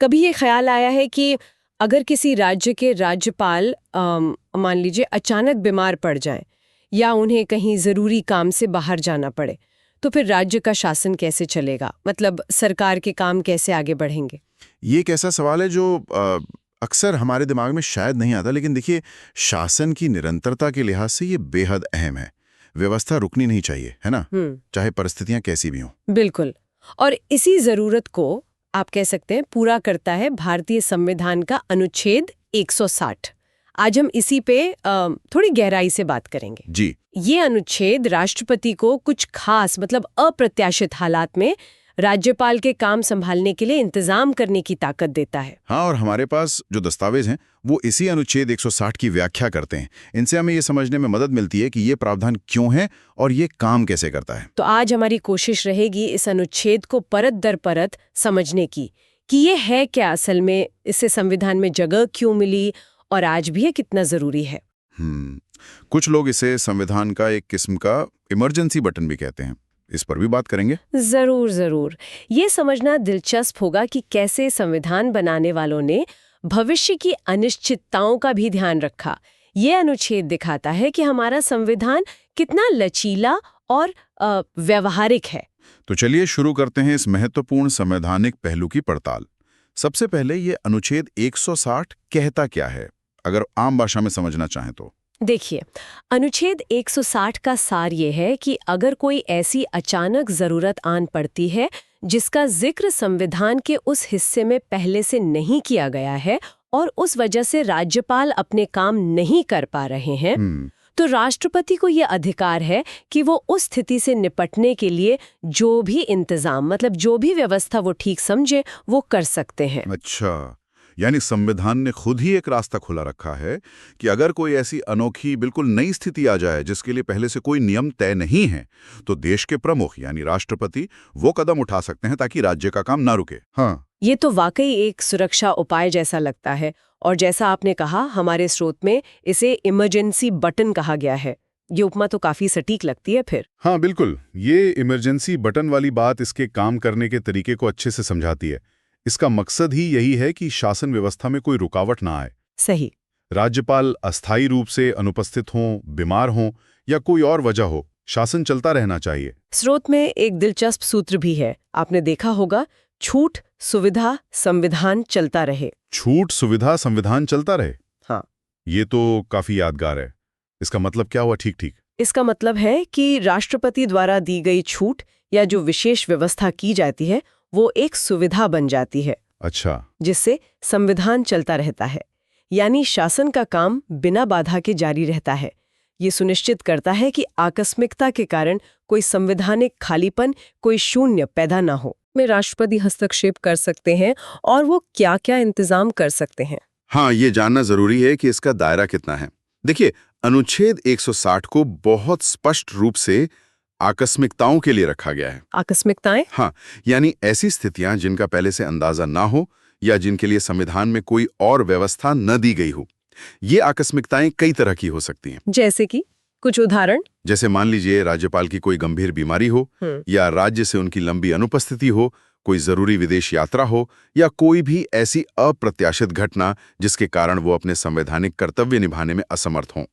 कभी ये ख्याल आया है कि अगर किसी राज्य के राज्यपाल मान लीजिए अचानक बीमार पड़ जाएं या उन्हें कहीं ज़रूरी काम से बाहर जाना पड़े, तो फिर राज्य का शासन कैसे चलेगा? मतलब सरकार के काम कैसे आगे बढ़ेंगे? ये एक ऐसा सवाल है जो अक्सर हमारे दिमाग में शायद नहीं आता, लेकिन देखिए, शासन की निरंतरता के लिहाज से ये बेहद अहम है। व्यवस्था रुकनी नहीं चाहिए, है ना? चाहे परिस्थितियां कैसी भी हों। बिल्कुल। और इसी ज़रूरत को आप कह सकते हैं पूरा करता है भारतीय संविधान का अनुच्छेद 160। आज हम इसी पे थोड़ी गहराई से बात करेंगे। जी। ये अनुच्छेद राष्ट्रपति को कुछ खास मतलब अप्रत्याशित हालात में राज्यपाल के काम संभालने के लिए इंतजाम करने की ताकत देता है। हाँ, और हमारे पास जो दस्तावेज हैं वो इसी अनुच्छेद 160 की व्याख्या करते हैं। इनसे हमें ये समझने में मदद मिलती है कि ये प्रावधान क्यों है और ये काम कैसे करता है। तो आज हमारी कोशिश रहेगी इस अनुच्छेद को परत दर परत समझने की कि ये है क्या असल में, इससे संविधान में जगह क्यों मिली और आज भी ये कितना जरूरी है। कुछ लोग इसे संविधान का एक किस्म का इमरजेंसी बटन भी कहते हैं। इस पर भी बात करेंगे। जरूर जरूर। ये समझना दिलचस्प होगा कि कैसे संविधान बनाने वालों ने भविष्य की अनिश्चितताओं का भी ध्यान रखा। ये अनुच्छेद दिखाता है कि हमारा संविधान कितना लचीला और व्यवहारिक है। तो चलिए शुरू करते हैं इस महत्वपूर्ण संवैधानिक पहलू की पड़ताल। सबसे पहले ये अनुच्छेद 160 कहता क्या है, अगर आम भाषा में समझना चाहें तो। देखिए, अनुच्छेद 160 का सार ये है कि अगर कोई ऐसी अचानक जरूरत आन पड़ती है जिसका जिक्र संविधान के उस हिस्से में पहले से नहीं किया गया है और उस वजह से राज्यपाल अपने काम नहीं कर पा रहे हैं, तो राष्ट्रपति को यह अधिकार है कि वो उस स्थिति से निपटने के लिए जो भी इंतजाम मतलब जो भी व्यवस्था वो ठीक समझे वो कर सकते हैं। अच्छा, यानी संविधान ने खुद ही एक रास्ता खुला रखा है कि अगर कोई ऐसी अनोखी बिल्कुल नई स्थिति आ जाए जिसके लिए पहले से कोई नियम तय नहीं है, तो देश के प्रमुख यानी राष्ट्रपति वो कदम उठा सकते हैं ताकि राज्य का काम ना रुके। हाँ, ये तो वाकई एक सुरक्षा उपाय जैसा लगता है, और जैसा आपने कहा हमारे स्रोत में इसे इमरजेंसी बटन कहा गया है। ये उपमा तो काफी सटीक लगती है फिर। हाँ बिल्कुल, ये इमरजेंसी बटन वाली बात इसके काम करने के तरीके को अच्छे से समझाती है। इसका मकसद ही यही है कि शासन व्यवस्था में कोई रुकावट ना आए। सही। राज्यपाल अस्थायी रूप से अनुपस्थित हों, बीमार हों या कोई और वजह हो, शासन चलता रहना चाहिए। स्रोत में एक दिलचस्प सूत्र भी है, आपने देखा होगा, छूट सुविधा संविधान चलता रहे। छूट सुविधा संविधान चलता रहे। हाँ, ये तो काफी यादगार है। इसका मतलब क्या हुआ ठीक ठीक? इसका मतलब है कि राष्ट्रपति द्वारा दी गई छूट या जो विशेष व्यवस्था की जाती है वो एक सुविधा बन जाती है। अच्छा, जिससे संविधान चलता रहता है, यानी शासन का काम बिना बाधा के जारी रहता है। ये सुनिश्चित करता है कि आकस्मिकता के कारण कोई संवैधानिक खालीपन, कोई शून्य पैदा ना हो। में राष्ट्रपति हस्तक्षेप कर सकते हैं और वो क्या क्या इंतजाम कर सकते हैं। हाँ, ये जानना जरूरी है कि इसका दायरा कितना है। देखिए, अनुच्छेद 160 को बहुत स्पष्ट रूप से आकस्मिकताओं के लिए रखा गया है। आकस्मिकताएं? हाँ, यानी ऐसी स्थितियां जिनका पहले से अंदाजा ना हो या जिनके लिए संविधान में कोई और व्यवस्था न दी गई हो। ये आकस्मिकताएं कई तरह की हो सकती हैं। जैसे कि कुछ उदाहरण? जैसे मान लीजिए राज्यपाल की कोई गंभीर बीमारी हो या राज्य से उनकी लंबी अनुपस्थिति हो, कोई जरूरी विदेश यात्रा हो या कोई भी ऐसी अप्रत्याशित घटना जिसके कारण वो अपने संवैधानिक कर्तव्य निभाने में असमर्थ हों।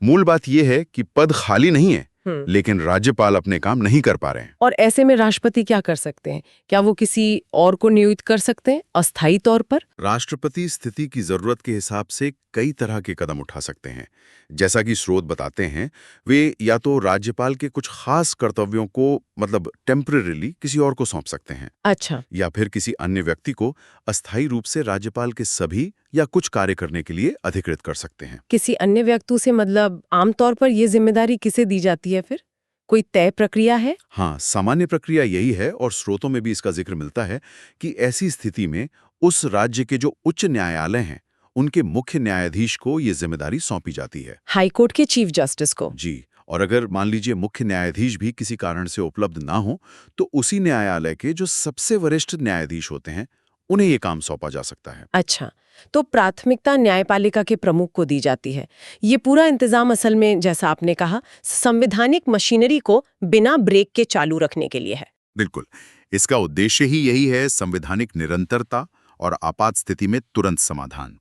मूल बात यह है कि पद खाली नहीं है, लेकिन राज्यपाल अपने काम नहीं कर पा रहे हैं। और ऐसे में राष्ट्रपति क्या कर सकते हैं? क्या वो किसी और को नियुक्त कर सकते हैं अस्थायी तौर पर? राष्ट्रपति स्थिति की जरूरत के हिसाब से कई तरह के कदम उठा सकते हैं। जैसा कि स्रोत बताते हैं, वे या तो राज्यपाल के कुछ खास कर्तव्यों को मतलब टेम्परेरीली किसी और को सौंप सकते हैं। अच्छा। या फिर किसी अन्य व्यक्ति को अस्थायी रूप से राज्यपाल के सभी या कुछ कार्य करने के लिए अधिकृत कर सकते हैं। किसी अन्य व्यक्ति से मतलब आमतौर पर ये जिम्मेदारी किसे दी जाती है फिर? कोई तय प्रक्रिया है? हाँ, सामान्य प्रक्रिया यही है और स्रोतों में भी इसका जिक्र मिलता है कि ऐसी स्थिति में उस राज्य के जो उच्च न्यायालय हैं उनके मुख्य न्यायाधीश को ये जिम्मेदारी सौंपी जाती है। हाई कोर्ट के चीफ जस्टिस को? जी, और अगर मान लीजिए मुख्य न्यायाधीश भी किसी कारण से उपलब्ध ना हो तो उसी न्यायालय के जो सबसे वरिष्ठ न्यायाधीश होते हैं उन्हें ये काम सौंपा जा सकता है। अच्छा, तो प्राथमिकता न्यायपालिका के प्रमुख को दी जाती है। ये पूरा इंतजाम असल में जैसा आपने कहा संवैधानिक मशीनरी को बिना ब्रेक के चालू रखने के लिए है। बिल्कुल, इसका उद्देश्य ही यही है, संवैधानिक निरंतरता और आपात स्थिति में तुरंत समाधान।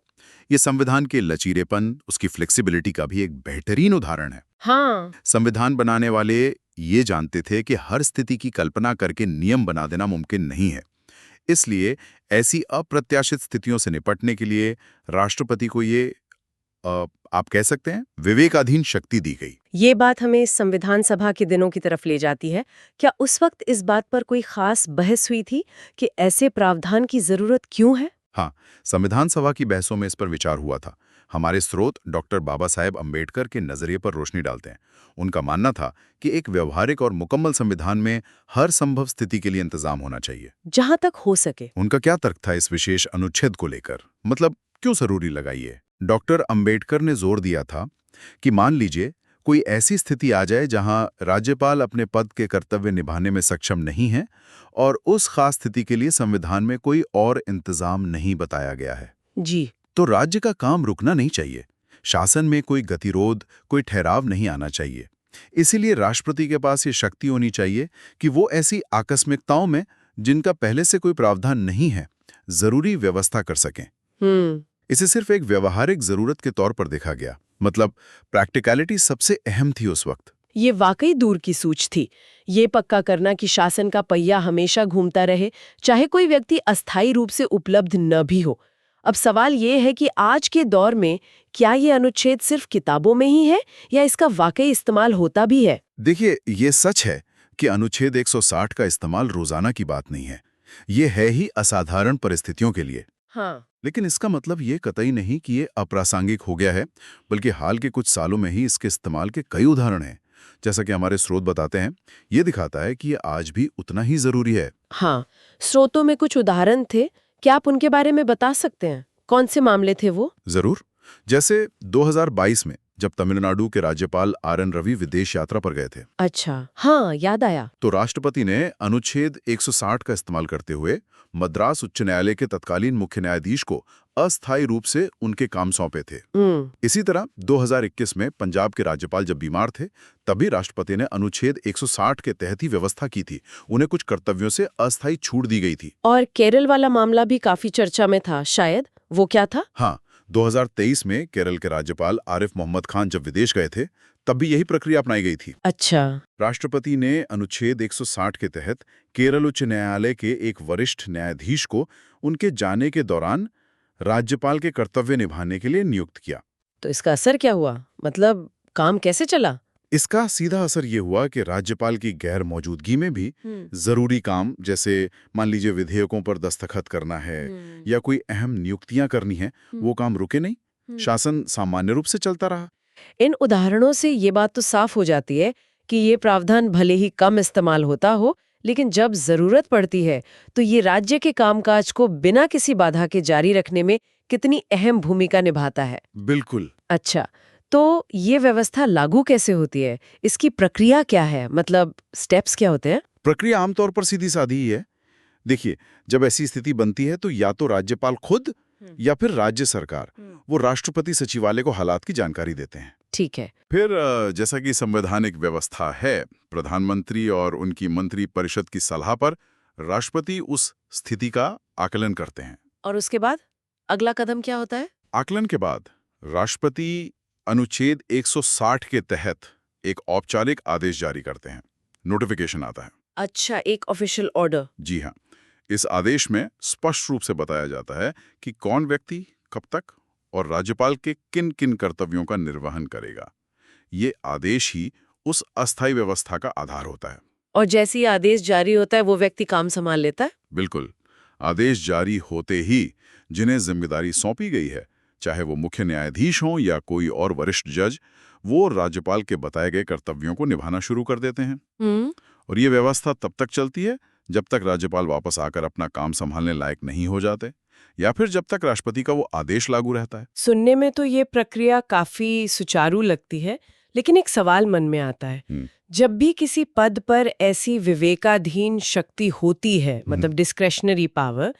ये संविधान के लचीलेपन, उसकी फ्लेक्सिबिलिटी का भी एक बेहतरीन उदाहरण है। हाँ। संविधान बनाने वाले ये जानते थे कि हर स्थिति की कल्पना करके नियम बना देना मुमकिन नहीं है। इसलिए ऐसी अप्रत्याशित स्थितियों से निपटने के लिए राष्ट्रपति को ये आप कह सकते हैं विवेकाधीन शक्ति दी गई। ये बात हमें संविधान सभा के दिनों की तरफ ले जाती है। क्या उस वक्त इस बात पर कोई खास बहस हुई थी कि ऐसे प्रावधान की जरूरत क्यों है? हाँ, संविधान सभा की बहसों में इस पर विचार हुआ था। हमारे स्रोत डॉक्टर बाबा साहेब अम्बेडकर के नजरिए पर रोशनी डालते हैं। उनका मानना था कि एक व्यवहारिक और मुकम्मल संविधान में हर संभव स्थिति के लिए इंतजाम होना चाहिए, जहां तक हो सके। उनका क्या तर्क था इस विशेष अनुच्छेद को लेकर, मतलब क्यों जरूरी लगाइए? डॉक्टर अम्बेडकर ने जोर दिया था कि मान लीजिए कोई ऐसी स्थिति आ जाए जहां राज्यपाल अपने पद के कर्तव्य निभाने में सक्षम नहीं है और उस खास स्थिति के लिए संविधान में कोई और इंतजाम नहीं बताया गया है, जी। तो राज्य का काम रुकना नहीं चाहिए। शासन में कोई गतिरोध, कोई ठहराव नहीं आना चाहिए। इसीलिए राष्ट्रपति के पास ये शक्ति होनी चाहिए कि वो ऐसी आकस्मिकताओं में, जिनका पहले से कोई प्रावधान नहीं है, जरूरी व्यवस्था कर सकें। इसे सिर्फ एक व्यवहारिक जरूरत के तौर पर देखा गया, मतलब प्रैक्टिकलिटी सबसे अहम थी उस वक्त। ये वाकई दूर की सूझ थी। ये पक्का करना कि शासन का पहिया हमेशा घूमता रहे, चाहे कोई व्यक्ति अस्थायी रूप से उपलब्ध न भी हो। अब सवाल ये है कि आज के दौर में क्या ये अनुच्छेद सिर्फ किताबों में ही है या इसका वाकई इस्तेमाल होता भी है? देखिए, ये सच है कि अनुच्छेद 160 का इस्तेमाल रोजाना की बात नहीं है। ये है ही असाधारण परिस्थितियों के लिए। हाँ। लेकिन इसका मतलब ये कतई नहीं कि ये अप्रासंगिक हो गया है, बल्कि हाल के कुछ सालों में ही इसके इस्तेमाल के कई उदाहरण हैं। जैसा कि हमारे स्रोत बताते हैं, ये दिखाता है कि ये आज भी उतना ही जरूरी है। हाँ, स्रोतों में कुछ उदाहरण थे, क्या आप उनके बारे में बता सकते हैं? कौन से मामले थे वो? जरूर। जैसे 2022 में जब तमिलनाडु के राज्यपाल आर.एन. रवि विदेश यात्रा पर गए थे। अच्छा, हाँ, याद आया। तो राष्ट्रपति ने अनुच्छेद 160 का इस्तेमाल करते हुए मद्रास उच्च न्यायालय के तत्कालीन मुख्य न्यायाधीश को अस्थायी रूप से उनके काम सौंपे थे। इसी तरह 2021 में पंजाब के राज्यपाल जब बीमार थे, तभी राष्ट्रपति ने अनुच्छेद 160 के तहत ही व्यवस्था की थी। उन्हें कुछ कर्तव्यों से अस्थायी छूट दी गई थी। और केरल वाला मामला भी काफी चर्चा में था, शायद वो क्या था? हाँ, 2023 में केरल के राज्यपाल आरिफ मोहम्मद खान जब विदेश गए थे, तब भी यही प्रक्रिया अपनाई गई थी। अच्छा। राष्ट्रपति ने अनुच्छेद 160 के तहत केरल उच्च न्यायालय के एक वरिष्ठ न्यायाधीश को उनके जाने के दौरान राज्यपाल के कर्तव्य निभाने के लिए नियुक्त किया। तो इसका असर क्या हुआ? मतलब काम कैसे चला? इसका सीधा असर ये हुआ कि राज्यपाल की गैर मौजूदगी में भी जरूरी काम, जैसे मान लीजिए विधेयकों पर दस्तखत करना है या कोई अहम नियुक्तियां करनी है, वो काम रुके नहीं। शासन सामान्य रूप से चलता रहा। इन उदाहरणों से ये बात तो साफ हो जाती है कि ये प्रावधान भले ही कम इस्तेमाल होता हो, लेकिन जब जरूरत पड़ती है तो ये राज्य के कामकाज को बिना किसी बाधा के जारी रखने में कितनी अहम भूमिका निभाता है। बिल्कुल। अच्छा, तो ये व्यवस्था लागू कैसे होती है? इसकी प्रक्रिया क्या है? मतलब स्टेप्स क्या होते हैं? प्रक्रिया आमतौर पर सीधी सादी ही है। देखिए, जब ऐसी स्थिति बनती है तो या तो राज्यपाल खुद या फिर राज्य सरकार वो राष्ट्रपति सचिवालय को हालात की जानकारी देते हैं। ठीक है। फिर जैसा कि संवैधानिक व्यवस्था है, प्रधानमंत्री और उनकी मंत्री परिषद की सलाह पर राष्ट्रपति उस स्थिति का आकलन करते हैं। और उसके बाद अगला कदम क्या होता है? आकलन के बाद राष्ट्रपति अनुच्छेद 160 के तहत एक औपचारिक आदेश जारी करते हैं। नोटिफिकेशन आता है। अच्छा, एक ऑफिशियल ऑर्डर। जी हाँ। इस आदेश में स्पष्ट रूप से बताया जाता है कि कौन व्यक्ति कब तक और राज्यपाल के किन किन कर्तव्यों का निर्वहन करेगा। ये आदेश ही उस अस्थायी व्यवस्था का आधार होता है। और जैसे ही आदेश जारी होता है वो व्यक्ति काम संभाल लेता है? बिल्कुल। आदेश जारी होते ही जिन्हें जिम्मेदारी सौंपी गई है, चाहे वो मुख्य न्यायाधीश हों या कोई और वरिष्ठ जज, वो राज्यपाल के बताए गए कर्तव्यों को निभाना शुरू कर देते हैं। और ये व्यवस्था तब तक चलती है जब तक राज्यपाल वापस आकर अपना काम संभालने लायक नहीं हो जाते, या फिर जब तक राष्ट्रपति का वो आदेश लागू रहता है। सुनने में तो ये प्रक्रिया काफी सुचारू लगती है, लेकिन एक सवाल मन में आता है। जब भी किसी पद पर ऐसी विवेकाधीन शक्ति होती है, मतलब डिस्क्रेशनरी पावर,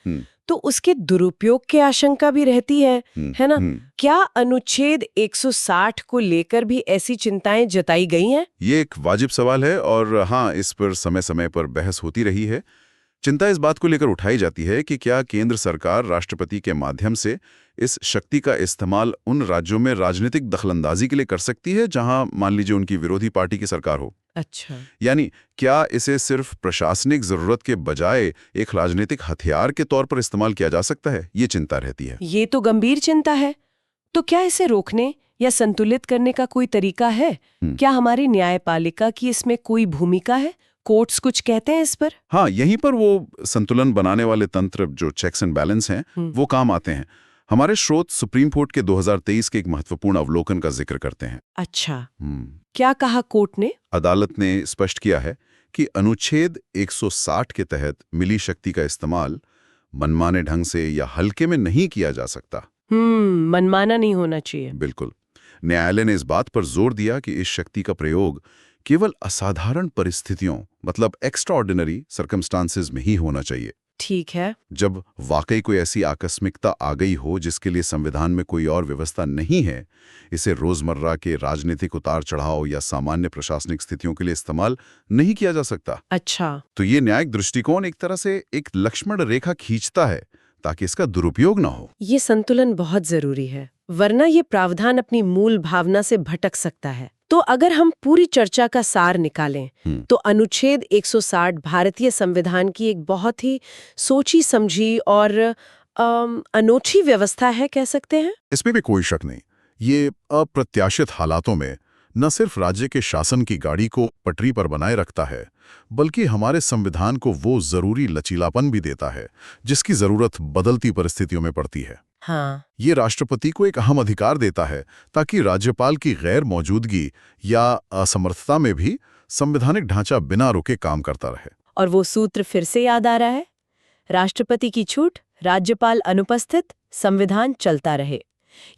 तो उसके दुरुपयोग की आशंका भी रहती है ना? क्या अनुच्छेद 160 को लेकर भी ऐसी चिंताएं जताई गई हैं? ये एक वाजिब सवाल है और हाँ, इस पर समय समय पर बहस होती रही है। चिंता इस बात को लेकर उठाई जाती है कि क्या केंद्र सरकार राष्ट्रपति के माध्यम से इस शक्ति का इस्तेमाल उन राज्यों में राजनीतिक दखलंदाजी के लिए कर सकती है जहां मान लीजिए उनकी विरोधी पार्टी की सरकार हो। अच्छा। यानी क्या इसे सिर्फ प्रशासनिक जरूरत के बजाय एक राजनीतिक हथियार के तौर पर इस्तेमाल किया जा सकता है, ये चिंता रहती है। ये तो गंभीर चिंता है। तो क्या इसे रोकने या संतुलित करने का कोई तरीका है? क्या हमारी न्यायपालिका की इसमें कोई भूमिका है? कोर्ट्स कुछ कहते हैं इस पर? हाँ, यहीं पर वो संतुलन बनाने वाले तंत्र जो चेक्स एंड बैलेंस हैं वो काम आते हैं। हमारे स्रोत सुप्रीम कोर्ट के 2023 के एक महत्वपूर्ण अवलोकन का जिक्र करते हैं। अच्छा, क्या कहा कोर्ट ने? अदालत ने स्पष्ट किया है कि अनुच्छेद 160 के तहत मिली शक्ति का इस्तेमाल मनमाने ढंग से या हल्के में नहीं किया जा सकता। मनमाना नहीं होना चाहिए। बिल्कुल। न्यायालय ने इस बात पर जोर दिया कि इस शक्ति का प्रयोग केवल असाधारण परिस्थितियों मतलब एक्स्ट्राऑर्डिनरी सर्कमस्टांसेस में ही होना चाहिए। ठीक है। जब वाकई कोई ऐसी आकस्मिकता आ गई हो जिसके लिए संविधान में कोई और व्यवस्था नहीं है, इसे रोजमर्रा के राजनीतिक उतार चढ़ाव या सामान्य प्रशासनिक स्थितियों के लिए इस्तेमाल नहीं किया जा सकता। अच्छा। तो ये न्यायिक दृष्टिकोण एक तरह से एक लक्ष्मण रेखा खींचता है ताकि इसका दुरुपयोग ना हो। ये संतुलन बहुत जरूरी है, वरना ये प्रावधान अपनी मूल भावना से भटक सकता है। तो अगर हम पूरी चर्चा का सार निकालें तो अनुच्छेद 160 भारतीय संविधान की एक बहुत ही सोची समझी और अनोखी व्यवस्था है, कह सकते हैं। इसमें भी कोई शक नहीं। ये अप्रत्याशित हालातों में न सिर्फ राज्य के शासन की गाड़ी को पटरी पर बनाए रखता है, बल्कि हमारे संविधान को वो जरूरी लचीलापन भी देता है जिसकी जरूरत बदलती परिस्थितियों में पड़ती है। हाँ। ये राष्ट्रपति को एक अहम अधिकार देता है ताकि राज्यपाल की गैर मौजूदगी या असमर्थता में भी संवैधानिक ढांचा बिना रुके काम करता रहे। और वो सूत्र फिर से याद आ रहा है, राष्ट्रपति की छूट, राज्यपाल अनुपस्थित, संविधान चलता रहे।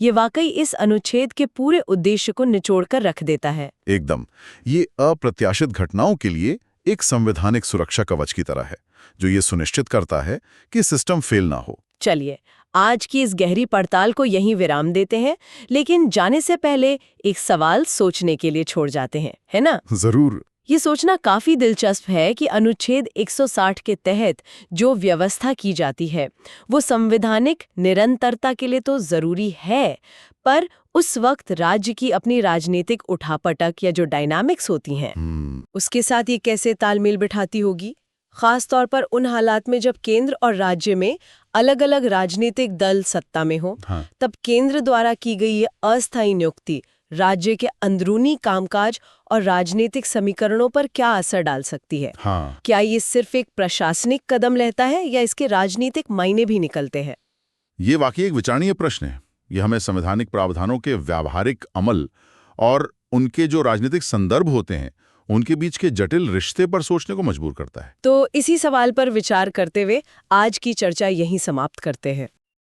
ये वाकई इस अनुच्छेद के पूरे उद्देश्य को निचोड़कर रख देता है। एकदम। ये अप्रत्याशित घटनाओं के लिए एक संवैधानिक सुरक्षा कवच की तरह है जो ये सुनिश्चित करता है कि सिस्टम फेल ना हो। चलिए, आज की इस गहरी पड़ताल को यहीं विराम देते हैं, लेकिन जाने से पहले एक सवाल सोचने के लिए छोड़ जाते हैं, है ना? जरूर। ये सोचना काफी दिलचस्प है कि अनुच्छेद 160 के तहत जो व्यवस्था की जाती है वो संवैधानिक निरंतरता के लिए तो जरूरी है, पर उस वक्त राज्य की अपनी राजनीतिक उठापटक या जो डायनामिक्स होती हैं उसके साथ ये कैसे तालमेल बिठाती होगी, खास तौर पर उन हालात में जब केंद्र और राज्य में अलग अलग राजनीतिक दल सत्ता में हो। हाँ। तब केंद्र द्वारा की गई ये अस्थायी नियुक्ति राज्य के अंदरूनी कामकाज और राजनीतिक समीकरणों पर क्या असर डाल सकती है? हाँ। क्या ये सिर्फ एक प्रशासनिक कदम लेता है या इसके राजनीतिक मायने भी निकलते हैं? ये वाकई एक विचारणीय प्रश्न है। यह हमें संवैधानिक प्रावधानों के व्यावहारिक अमल और उनके जो राजनीतिक संदर्भ होते हैं उनके बीच के जटिल रिश्ते पर सोचने को मजबूर करता है। तो इसी सवाल पर विचार करते हुए आज की चर्चा यहीं समाप्त करते हैं।